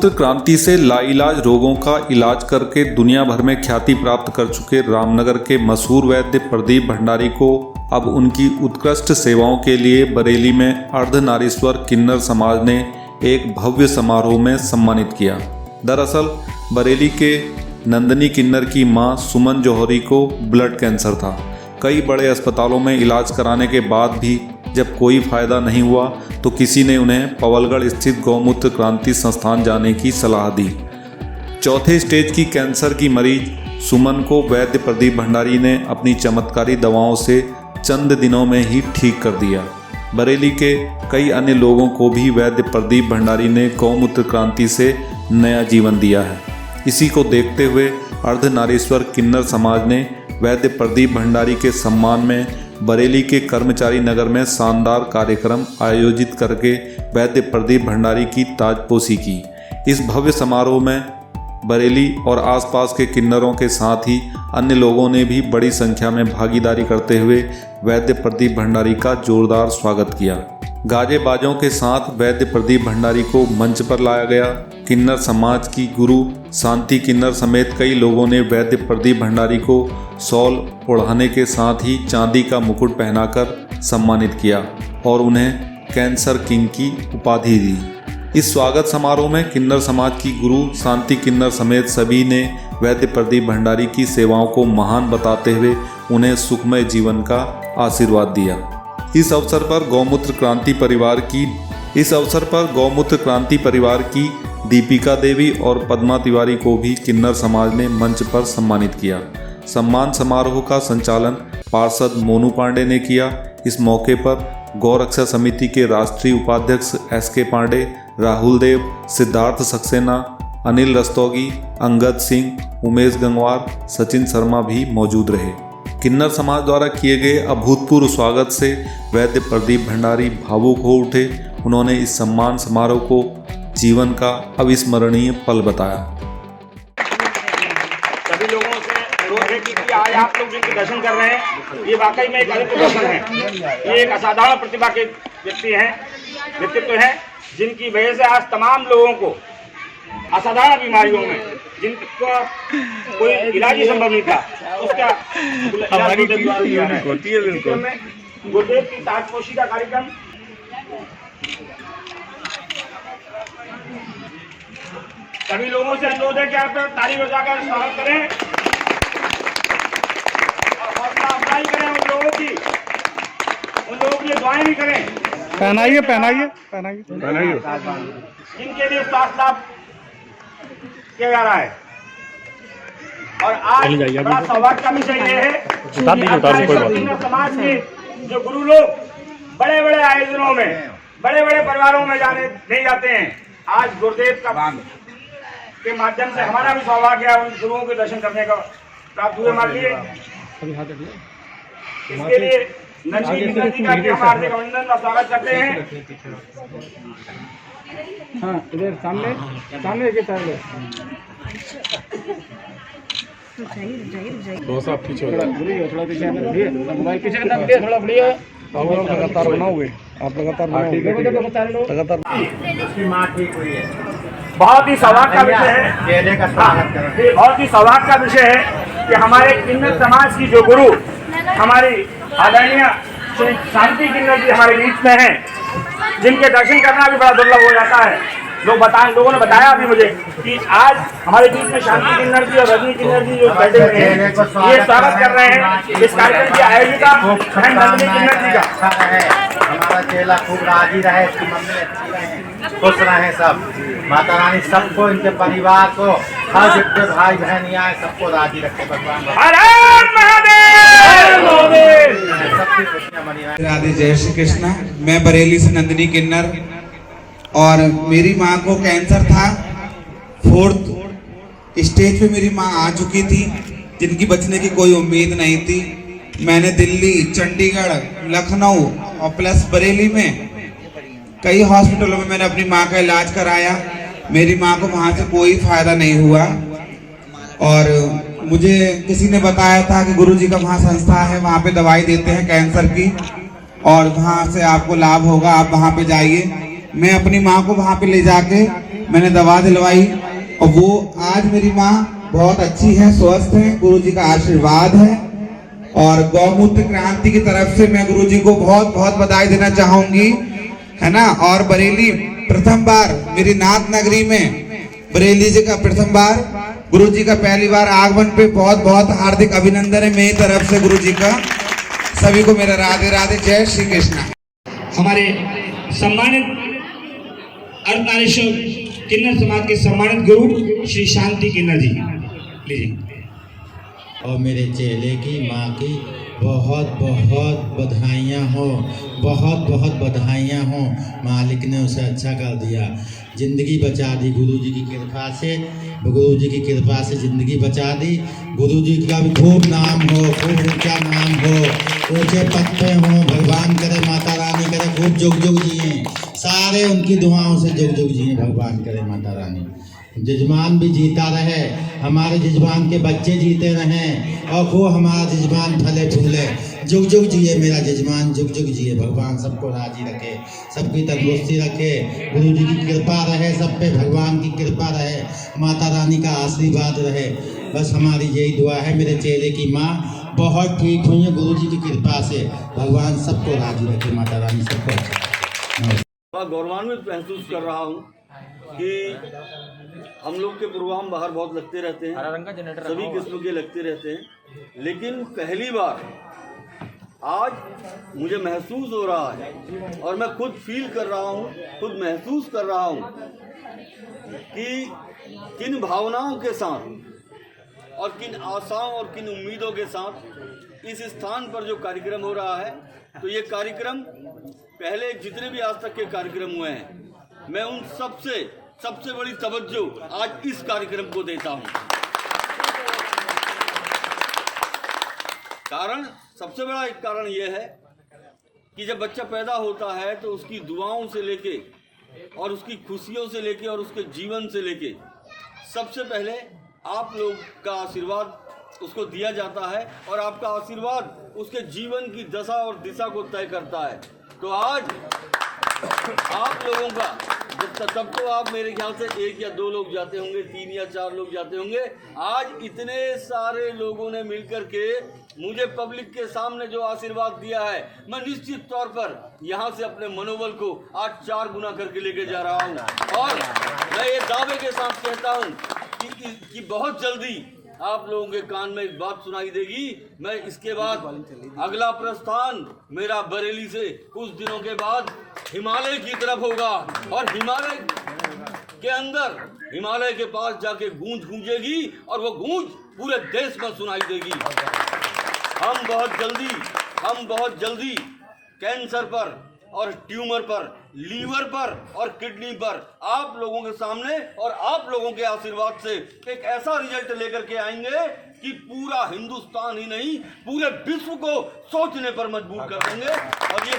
गौमूत्र क्रांति से लाइलाज रोगों का इलाज करके दुनिया भर में ख्याति प्राप्त कर चुके रामनगर के मशहूर वैद्य प्रदीप भंडारी को अब उनकी उत्कृष्ट सेवाओं के लिए बरेली में अर्धनारीश्वर किन्नर समाज ने एक भव्य समारोह में सम्मानित किया। दरअसल बरेली के नंदनी किन्नर की मां सुमन जौहरी को ब्लड कैंसर था। कई बड़े अस्पतालों में इलाज कराने के बाद भी जब कोई फायदा नहीं हुआ तो किसी ने उन्हें पवलगढ़ स्थित गौमूत्र क्रांति संस्थान जाने की सलाह दी। चौथे स्टेज की कैंसर की मरीज सुमन को वैद्य प्रदीप भंडारी ने अपनी चमत्कारी दवाओं से चंद दिनों में ही ठीक कर दिया। बरेली के कई अन्य लोगों को भी वैद्य प्रदीप भंडारी ने गौमूत्र क्रांति से नया जीवन दिया है। इसी को देखते हुए अर्धनारीश्वर किन्नर समाज ने वैद्य प्रदीप भंडारी के सम्मान में बरेली के कर्मचारी नगर में शानदार कार्यक्रम आयोजित करके वैद्य प्रदीप भंडारी की ताजपोशी की। इस भव्य समारोह में बरेली और आसपास के किन्नरों के साथ ही अन्य लोगों ने भी बड़ी संख्या में भागीदारी करते हुए वैद्य प्रदीप भंडारी का जोरदार स्वागत किया। गाजे बाजों के साथ वैद्य प्रदीप भंडारी को मंच पर लाया गया। किन्नर समाज की गुरु शांति किन्नर समेत कई लोगों ने वैद्य प्रदीप भंडारी को शॉल ओढ़ाने के साथ ही चांदी का मुकुट पहनाकर सम्मानित किया और उन्हें कैंसर किंग की उपाधि दी। इस स्वागत समारोह में किन्नर समाज की गुरु शांति किन्नर समेत सभी ने वैद्य प्रदीप भंडारी की सेवाओं को महान बताते हुए उन्हें सुखमय जीवन का आशीर्वाद दिया। इस अवसर पर गौमूत्र क्रांति परिवार की दीपिका देवी और पद्मा तिवारी को भी किन्नर समाज ने मंच पर सम्मानित किया। सम्मान समारोह का संचालन पार्षद मोनू पांडे ने किया। इस मौके पर गौरक्षा समिति के राष्ट्रीय उपाध्यक्ष SK पांडे, राहुल देव, सिद्धार्थ सक्सेना, अनिल रस्तोगी, अंगद सिंह, उमेश गंगवार, सचिन शर्मा भी मौजूद रहे। किन्नर समाज द्वारा किए गए अभूतपूर्व स्वागत से वैद्य प्रदीप भंडारी भावुक हो उठे। उन्होंने इस सम्मान समारोह को जीवन का अविस्मरणीय पल बताया। सभी लोगों से अनुरोध है कि आज आप लोग जिनके दर्शन कर रहे हैं ये वाकई में एक अद्भुत दर्शन है। ये एक असाधारण प्रतिभा के व्यक्तित्व है जिनकी वजह से आज तमाम लोगों को असाधारण बीमारियों में जिनका कोई इलाज ही संभव नहीं था उसका गुरुदेव की ताजपोशी का कार्यक्रम सभी लोगों से अनुरोध है कि आप ताली बजाकर स्वागत करें और हौसला अफजाई करें उन लोगों की दुआएं भी करें। पहनाइए जिनके लिए स्वास्थ्य लाभ किया जा रहा है। और आज बड़ा सौभाग्य का विषय ये है कि समाज के जो गुरु लोग बड़े बड़े आयोजनों में बड़े बड़े परिवारों में जाने नहीं जाते हैं। आज गुरुदेव का के माध्यम से हमारा भी सौभाग्य है उन गुरुओं के दर्शन करने का प्राप्त हुए हमारे लिए। इसके लिए नंदनी किन्नर जी का भी हम हार्दिक अभिनंदन और स्वागत करते हैं। हाँ, इधर सामने के सामने थोड़ा पीछे मोबाइल पीछे थोड़ा बढ़िया लगातार बनाओगे आप लगातार बहुत ही सौभाग्य का विषय है। बहुत ही सौभाग्य का विषय है कि हमारे किन्नर समाज की जो गुरु हमारी आदरणीय श्री शांति किन्नर जी हमारे बीच में हैं, जिनके दर्शन करना भी बड़ा दुर्लभ हो जाता है। लोगों ने बताया अभी मुझे कि आज हमारे बीच में शांति किन्नर जी और रजनी किन्नर जी जो बैठे हुए हैं ये स्वागत कर रहे हैं। इस कार्यक्रम की आयोजिका है नंदनी किन्नर जी का। हमारा चेला खूब राजी रहे, इसकी मम्मी अच्छी रहे, खुश रहे सब। माता रानी सबको, इनके परिवार को, हर जितने भाई बहन आए सबको राजी रखे भगवान। सबकी खुशियाँ बनी रहे। राधे, जय श्री कृष्णा। मैं बरेली से नंदनी किन्नर और मेरी माँ को कैंसर था। 4th स्टेज पे मेरी माँ आ चुकी थी, जिनकी बचने की कोई उम्मीद नहीं थी। मैंने दिल्ली, चंडीगढ़, लखनऊ और प्लस बरेली में कई हॉस्पिटलों में मैंने अपनी माँ का इलाज कराया। मेरी माँ को वहाँ से कोई फायदा नहीं हुआ और मुझे किसी ने बताया था कि गुरुजी का वहाँ संस्था है, वहाँ पे दवाई देते हैं कैंसर की और वहाँ से आपको लाभ होगा, आप वहाँ पे जाइए। मैं अपनी माँ को वहाँ पे ले जाके मैंने दवा दिलवाई और वो आज मेरी माँ बहुत अच्छी है, स्वस्थ है, गुरुजी का आशीर्वाद है। और गौमूत्र क्रांति की तरफ से मैं गुरुजी को बहुत बहुत बधाई देना चाहूंगी, है ना। और बरेली प्रथम बार मेरी नाथ नगरी में बरेली जी का प्रथम बार, गुरुजी का पहली बार आगमन पे बहुत बहुत हार्दिक अभिनंदन है मेरी तरफ से गुरुजी का। सभी को मेरा राधे राधे, जय श्री कृष्ण। हमारे सम्मानित अर्धनारीश्वर किन्नर समाज के सम्मानित गुरु श्री शांति किन्नर जी, लीजिए। और मेरे चेले की माँ की बहुत बहुत बधाइयाँ हो, बहुत बहुत बधाइयाँ हो। मालिक ने उसे अच्छा कर दिया, ज़िंदगी बचा दी गुरुजी की कृपा से, गुरुजी की कृपा से ज़िंदगी बचा दी। गुरुजी का भी खूब नाम हो, खूब ऊंचा नाम हो, ऊंचे पद पे हो। भगवान करे, माता रानी करे खूब जुग जुग जिए, सारे उनकी दुआओं से जुग जुग जिए। भगवान करे, माता रानी जजमान भी जीता रहे, हमारे जजमान के बच्चे जीते रहें और खूब हमारा जजमान फले फूले, जुग जुग जिए मेरा जजमान, जुग जुग जिए। भगवान सबको राजी रखे, सबकी तंदुरुस्ती रखे, गुरु जी की कृपा रहे सब पे, भगवान की कृपा रहे, माता रानी का आशीर्वाद रहे। बस हमारी यही दुआ है। मेरे चेले की माँ बहुत ठीक हुई है गुरु जी की कृपा से। भगवान सबको राजी रखे, माता रानी सबको अच्छा। गौरवान्वित महसूस कर रहा हूँ कि हम लोग के प्रोग्राम बाहर बहुत लगते रहते हैं, सभी किस्म के लगते रहते हैं, लेकिन पहली बार आज मुझे महसूस हो रहा है और मैं खुद फील कर रहा हूँ, खुद महसूस कर रहा हूँ कि किन भावनाओं के साथ और किन आशाओं और किन उम्मीदों के साथ इस स्थान पर जो कार्यक्रम हो रहा है। तो ये कार्यक्रम पहले जितने भी आज तक के कार्यक्रम हुए हैं, मैं उन सबसे बड़ी तवज्जो आज इस कार्यक्रम को देता हूं। सबसे बड़ा एक कारण यह है कि जब बच्चा पैदा होता है तो उसकी दुआओं से लेके और उसकी खुशियों से लेके और उसके जीवन से लेके सबसे पहले आप लोग का आशीर्वाद उसको दिया जाता है और आपका आशीर्वाद उसके जीवन की दशा और दिशा को तय करता है। तो आज आप लोगों का तब तो आप मेरे ख्याल से 1 या 2 लोग जाते होंगे, 3 या 4 लोग जाते होंगे। आज इतने सारे लोगों ने मिलकर के मुझे पब्लिक के सामने जो आशीर्वाद दिया है, मैं निश्चित तौर पर यहाँ से अपने मनोबल को आज 4 गुना करके लेके जा रहा हूँ। और मैं ये दावे के साथ कहता हूँ कि बहुत जल्दी आप लोगों के कान में एक बात सुनाई देगी। मैं इसके बाद अगला प्रस्थान मेरा बरेली से कुछ दिनों के बाद हिमालय की तरफ होगा और हिमालय के अंदर, हिमालय के पास जाके गूंज गूंजेगी और वो गूंज पूरे देश में सुनाई देगी। हम बहुत जल्दी कैंसर पर और ट्यूमर पर, लीवर पर और किडनी पर आप लोगों के सामने और आप लोगों के आशीर्वाद से एक ऐसा रिजल्ट लेकर के आएंगे कि पूरा हिंदुस्तान ही नहीं पूरे विश्व को सोचने पर मजबूर कर देंगे। और ये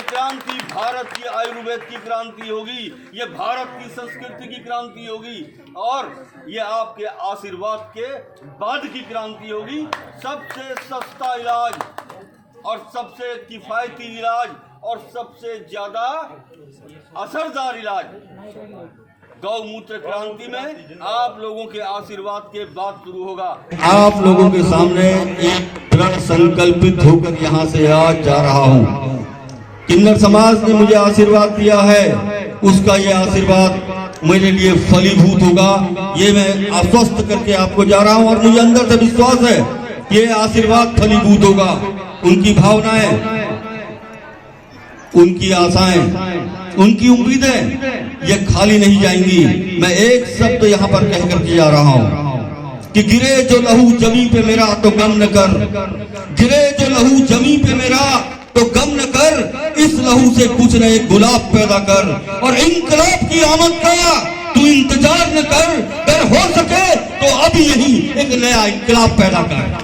क्रांति भारत की आयुर्वेद की क्रांति होगी, ये भारत की संस्कृति की क्रांति होगी और ये आपके आशीर्वाद के बाद की क्रांति होगी। सबसे सस्ता इलाज और सबसे किफायती इलाज और सबसे ज्यादा असरदार इलाज गौमूत्र क्रांति में आप लोगों के आशीर्वाद के बाद शुरू होगा। आप लोगों के सामने एक दृढ़ संकल्पित होकर यहाँ से आज जा रहा हूँ। किन्नर समाज ने मुझे आशीर्वाद दिया है, उसका ये आशीर्वाद मेरे लिए फलीभूत होगा, ये मैं आश्वस्त करके आपको जा रहा हूँ। और मुझे अंदर से विश्वास है ये आशीर्वाद फलीभूत होगा। उनकी भावनाएं, उनकी आशाएं, उनकी उम्मीदें ये खाली नहीं जाएंगी। मैं एक शब्द यहाँ पर कह करके जा रहा हूँ कि गिरे जो लहू जमी पे मेरा तो गम न कर, गिरे जो लहू जमी पे मेरा तो गम न कर, इस लहू से कुछ न एक गुलाब पैदा कर और इंकलाब की आमद का तू इंतजार न कर, अगर हो सके तो अभी यही एक नया इंकलाब पैदा कर।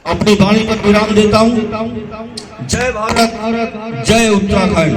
अपनी वाणी पर विराम देता हूँ। जय भारत, जय उत्तराखंड।